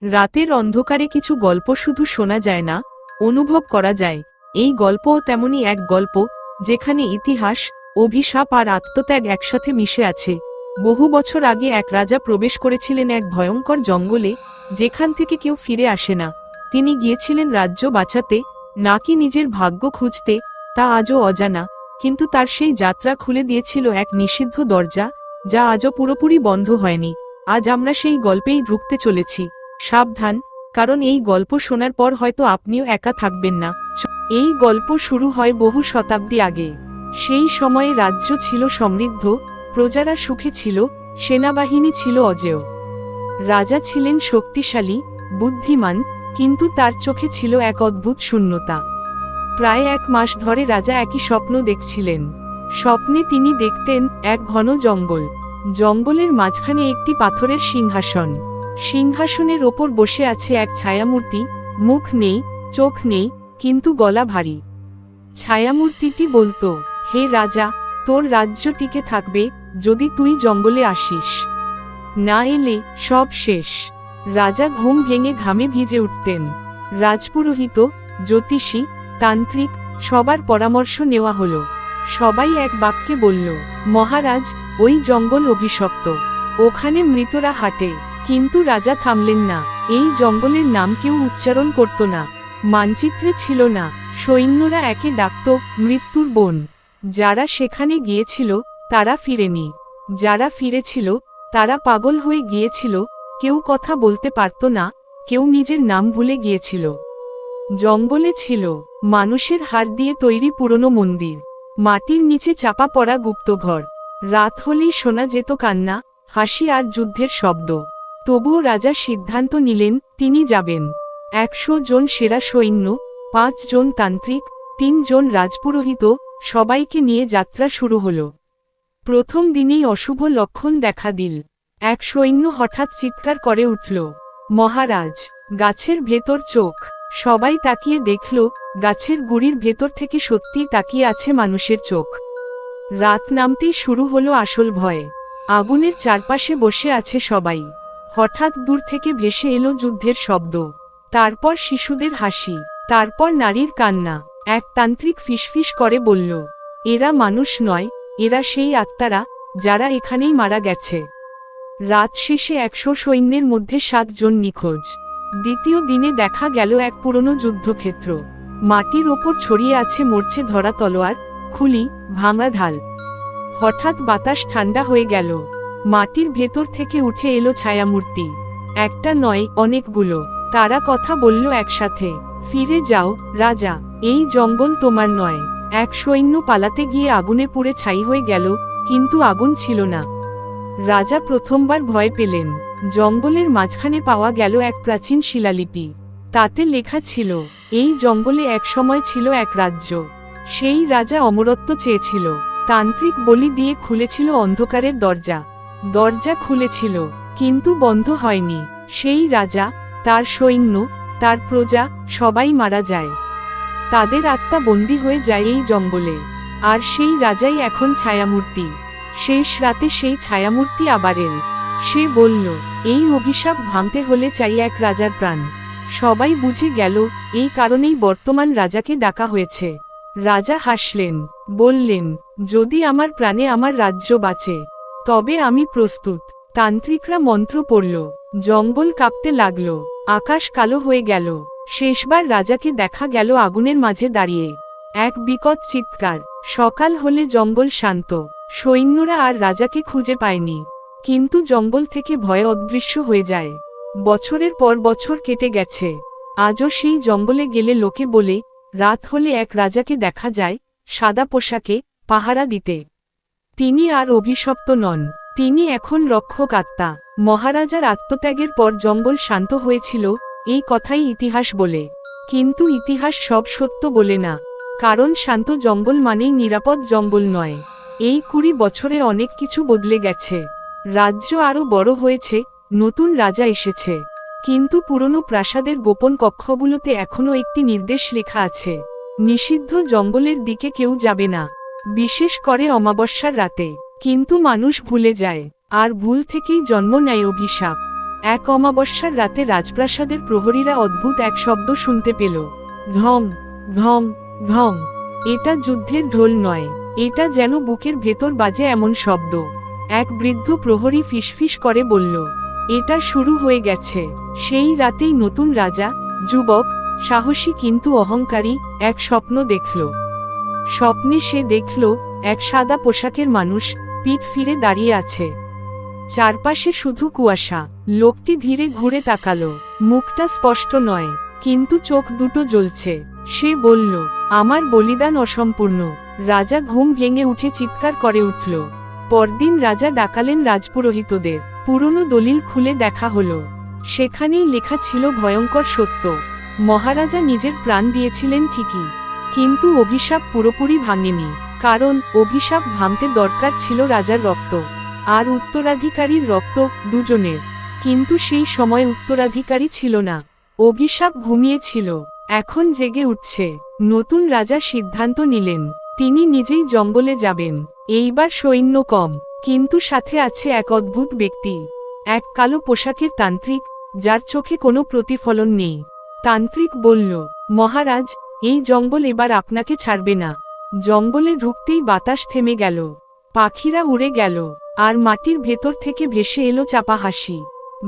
রাতের অন্ধকারে কিছু গল্প শুধু শোনা যায় না, অনুভব করা যায়। এই গল্পও তেমনই এক গল্প, যেখানে ইতিহাস, অভিশাপ আর আত্মত্যাগ একসাথে মিশে আছে। বহু বছর আগে এক রাজা প্রবেশ করেছিলেন এক ভয়ঙ্কর জঙ্গলে, যেখান থেকে কেউ ফিরে আসে না। তিনি গিয়েছিলেন রাজ্য বাঁচাতে, নাকি নিজের ভাগ্য খুঁজতে, তা আজও অজানা। কিন্তু তার সেই যাত্রা খুলে দিয়েছিল এক নিষিদ্ধ দরজা, যা আজও পুরোপুরি বন্ধ হয়নি। আজ আমরা সেই গল্পেই ঢুকতে চলেছি। সাবধান, কারণ এই গল্প শোনার পর হয়তো আপনিও একা থাকবেন না। এই গল্প শুরু হয় বহু শতাব্দী আগে। সেই সময়ে রাজ্য ছিল সমৃদ্ধ, প্রজারা সুখে ছিল, সেনাবাহিনী ছিল অজেয়। রাজা ছিলেন শক্তিশালী, বুদ্ধিমান, কিন্তু তার চোখে ছিল এক অদ্ভুত শূন্যতা। প্রায় 1 মাস ধরে রাজা একই স্বপ্ন দেখছিলেন। স্বপ্নে তিনি দেখতেন এক ঘন জঙ্গল। জঙ্গলের মাঝখানে একটি পাথরের সিংহাসন। সিংহাসনের ওপর বসে আছে এক ছায়ামূর্তি, মুখ নেই, চোখ নেই, কিন্তু গলা ভারী। ছায়ামূর্তিটি বলতো, হে রাজা, তোর রাজ্য টিকে থাকবে যদি তুই জঙ্গলে আসিস। না এলে সব শেষ। রাজা ঘুম ভেঙে ঘামে ভিজে উঠতেন। রাজপুরোহিত, জ্যোতিষী, তান্ত্রিক, সবার পরামর্শ নেওয়া হলো। সবাই এক বাক্যে বলল, মহারাজ, ওই জঙ্গল অভিশপ্ত, ওখানে মৃতরা হাঁটে। কিন্তু রাজা থামলেন না। এই জঙ্গলের নাম কেউ উচ্চারণ করত না, মানচিত্রে ছিল না। সৈন্যরা একে ডাকত মৃত্যুর বন। যারা সেখানে গিয়েছিল তারা ফিরেনি। যারা ফিরেছিল তারা পাগল হয়ে গিয়েছিল। কেউ কথা বলতে পারত না, কেউ নিজের নাম ভুলে গিয়েছিল। জঙ্গলে ছিল মানুষের হাড় দিয়ে তৈরি পুরনো মন্দির, মাটির নিচে চাপা পড়া গুপ্তঘর। রাত হলেই শোনা যেত কান্না, হাসি আর যুদ্ধের শব্দ। তবুও রাজা সিদ্ধান্ত নিলেন, তিনি যাবেন। 100 জন সেরা সৈন্য, 5 জন তান্ত্রিক, 3 জন রাজপুরোহিত, সবাইকে নিয়ে যাত্রা শুরু হল। প্রথম দিনেই অশুভ লক্ষণ দেখা দিল। এক সৈন্য হঠাৎ চিৎকার করে উঠল, মহারাজ, গাছের ভেতর চোখ। সবাই তাকিয়ে দেখল, গাছের গুড়ির ভেতর থেকে সত্যি তাকিয়ে আছে মানুষের চোখ। রাত নামতেই শুরু হলো আসল ভয়। আগুনের চারপাশে বসে আছে সবাই। হঠাৎ দূর থেকে ভেসে এলো যুদ্ধের শব্দ। তারপর শিশুদের হাসি, তারপর নারীর কান্না। এক তান্ত্রিক ফিসফিস করে বলল, এরা মানুষ নয়, এরা সেই আত্মারা, যারা এখানেই মারা গেছে। রাত শেষে 100 সৈন্যের মধ্যে 7 জন নিখোঁজ। দ্বিতীয় দিনে দেখা গেল এক পুরনো যুদ্ধক্ষেত্র। মাটির ওপর ছড়িয়ে আছে মরচে ধরা তলোয়ার, খুলি, ভাঙা ঢাল। হঠাৎ বাতাস ঠান্ডা হয়ে গেল। মাটির ভেতর থেকে উঠে এলো ছায়ামূর্তি। একটা নয়, অনেকগুলো। তারা কথা বলল একসাথে, ফিরে যাও রাজা, এই জঙ্গল তোমার নয়। এক সৈন্য পালাতে গিয়ে আগুনে পুড়ে ছাই হয়ে গেল, কিন্তু আগুন ছিল না। রাজা প্রথমবার ভয় পেলেন। জঙ্গলের মাঝখানে পাওয়া গেল এক প্রাচীন শিলালিপি। তাতে লেখা ছিল, এই জঙ্গলে এক সময় ছিল এক রাজ্য। সেই রাজা অমরত্ব চেয়েছিল। তান্ত্রিক বলি দিয়ে খুলেছিল অন্ধকারের দরজা। দরজা খুলেছিল, কিন্তু বন্ধ হয়নি। সেই রাজা, তার সৈন্য, তার প্রজা, সবাই মারা যায়। তাদের আত্মা বন্দী হয়ে যায় এই জঙ্গলে। আর সেই রাজাই এখন ছায়ামূর্তি। শেষ রাতে সেই ছায়ামূর্তি আবার এল। সে বলল, এই অভিশাপ ভাঙতে হলে চাই এক রাজার প্রাণ। সবাই বুঝে গেল, এই কারণেই বর্তমান রাজাকে ডাকা হয়েছে। রাজা হাসলেন, বললেন, যদি আমার প্রাণে আমার রাজ্য বাঁচে, তবে আমি প্রস্তুত। তান্ত্রিকরা মন্ত্র পড়ল, জঙ্গল কাঁপতে লাগল, আকাশ কালো হয়ে গেল। শেষবার রাজাকে দেখা গেল আগুনের মাঝে দাঁড়িয়ে। এক বিকট চিৎকার। সকাল হলে জঙ্গল শান্ত। সৈন্যরা আর রাজাকে খুঁজে পায়নি। কিন্তু জঙ্গল থেকে ভয় অদৃশ্য হয়ে যায়। বছরের পর বছর কেটে গেছে। আজও সেই জঙ্গলে গেলে লোকে বলে, রাত হলে এক রাজাকে দেখা যায়, সাদা পোশাকে, পাহারা দিতে। তিনি আর অভিশপ্ত নন, তিনি এখন রক্ষক আত্মা। মহারাজার আত্মত্যাগের পর জঙ্গল শান্ত হয়েছিল, এই কথাই ইতিহাস বলে। কিন্তু ইতিহাস সব সত্য বলে না, কারণ শান্ত জঙ্গল মানেই নিরাপদ জঙ্গল নয়। এই 20 বছরে অনেক কিছু বদলে গেছে। রাজ্য আরও বড় হয়েছে, নতুন রাজা এসেছে। কিন্তু পুরনো প্রাসাদের গোপন কক্ষগুলোতে এখনও একটি নির্দেশ লেখা আছে, নিষিদ্ধ জঙ্গলের দিকে কেউ যাবে না, বিশেষ করে অমাবস্যার রাতে। কিন্তু মানুষ ভুলে যায়, আর ভুল থেকেই জন্ম নেয় অভিশাপ। এক অমাবস্যার রাতে রাজপ্রাসাদের প্রহরীরা অদ্ভুত এক শব্দ শুনতে পেল। ঘং ঘং ঘং। এটা যুদ্ধের ঢোল নয়, এটা যেন বুকের ভেতর বাজে এমন শব্দ। এক বৃদ্ধ প্রহরী ফিসফিস করে বলল, এটা শুরু হয়ে গেছে। সেই রাতেই নতুন রাজা, যুবক, সাহসী কিন্তু অহংকারী, এক স্বপ্ন দেখল। স্বপ্নে সে দেখল এক সাদা পোশাকের মানুষ পিঠ ফিরে দাঁড়িয়ে আছে। চারপাশে শুধু কুয়াশা। লোকটি ধীরে ঘুরে তাকালো। মুখটা স্পষ্ট নয়, কিন্তু চোখ দুটো জ্বলছে। সে বলল, আমার বলিদান অসম্পূর্ণ। রাজা ঘুম ভেঙে উঠে চিৎকার করে উঠল। পরদিন রাজা ডাকালেন রাজপুরোহিতদের। পুরনো দলিল খুলে দেখা হলো। সেখানেই লেখা ছিল ভয়ঙ্কর সত্য। মহারাজা নিজের প্রাণ দিয়েছিলেন ঠিকই, কিন্তু অভিশাপ পুরোপুরি ভাঙেনি। কারণ অভিশাপ ভাঙতে দরকার ছিল রাজার রক্ত আর উত্তরাধিকারীর রক্ত, দুজনের। কিন্তু সেই সময় উত্তরাধিকারী ছিল না। অভিশাপ ঘুমিয়েছিল, এখন জেগে উঠছে। নতুন রাজা সিদ্ধান্ত নিলেন, তিনি নিজেই জঙ্গলে যাবেন। এইবার সৈন্য কম, কিন্তু সাথে আছে এক অদ্ভুত ব্যক্তি। এক কালো পোশাকের তান্ত্রিক, যার চোখে কোনো প্রতিফলন নেই। তান্ত্রিক বলল, মহারাজ, এই জঙ্গল এবার আপনাকে ছাড়বে না। জঙ্গলে ঢুকতেই বাতাস থেমে গেল, পাখিরা উড়ে গেল, আর মাটির ভেতর থেকে ভেসে এলো চাপা হাসি।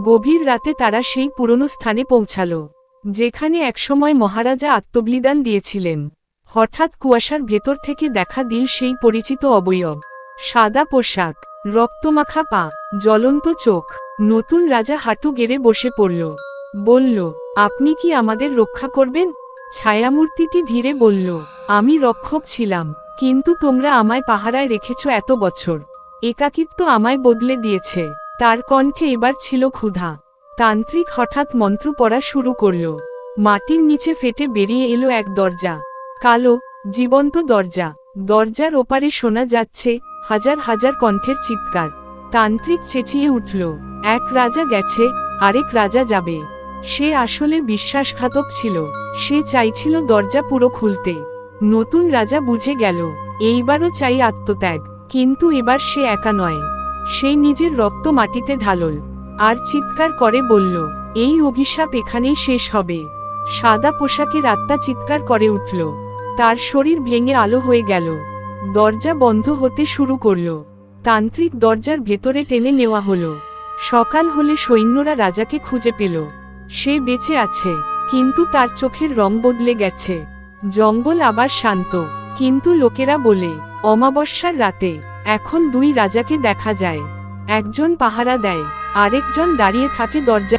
গভীর রাতে তারা সেই পুরনো স্থানে পৌঁছালো, যেখানে একসময় মহারাজা আত্মবলিদান দিয়েছিলেন। হঠাৎ কুয়াশার ভেতর থেকে দেখা দিল সেই পরিচিত অবয়ব। সাদা পোশাক, রক্তমাখা পা, জ্বলন্ত চোখ। নতুন রাজা হাঁটু গেড়ে বসে পড়ল। বলল, আপনি কি আমাদের রক্ষা করবেন? ছায়ামূর্তিটি ধীরে বলল, আমি রক্ষক ছিলাম, কিন্তু তোমরা আমায় পাহারায় রেখেছ এত বছর। একাকিত্ব আমায় বদলে দিয়েছে। তার কণ্ঠে এবার ছিল ক্ষুধা। তান্ত্রিক হঠাৎ মন্ত্র পড়া শুরু করল। মাটির নিচে ফেটে বেরিয়ে এলো এক দরজা, কালো, জীবন্ত দরজা। দরজার ওপারে শোনা যাচ্ছে হাজার হাজার কণ্ঠের চিৎকার। তান্ত্রিক চেঁচিয়ে উঠল, এক রাজা গেছে, আরেক রাজা যাবে। সে আসলে বিশ্বাসঘাতক ছিল। সে চাইছিল দরজা পুরো খুলতে। নতুন রাজা বুঝে গেল, এইবারও চাই আত্মত্যাগ। কিন্তু এবার সে একা নয়। সে নিজের রক্ত মাটিতে ঢালল আর চিৎকার করে বলল, এই অভিশাপ এখানেই শেষ হবে। সাদা পোশাকের আত্মা চিৎকার করে উঠল। তার শরীর ভেঙে আলো হয়ে গেল। দরজা বন্ধ হতে শুরু করল। তান্ত্রিক দরজার ভেতরে টেনে নেওয়া হলো। সকাল হলে সৈন্যরা রাজাকে খুঁজে পেল। সে বেঁচে আছে, কিন্তু তার চোখের রং বদলে গেছে। জঙ্গল আবার শান্ত, কিন্তু লোকেরা বলে, অমাবস্যার রাতে এখন দুই রাজাকে দেখা যায়। একজন পাহারা দেয়, আরেকজন দাঁড়িয়ে থাকে দরজা।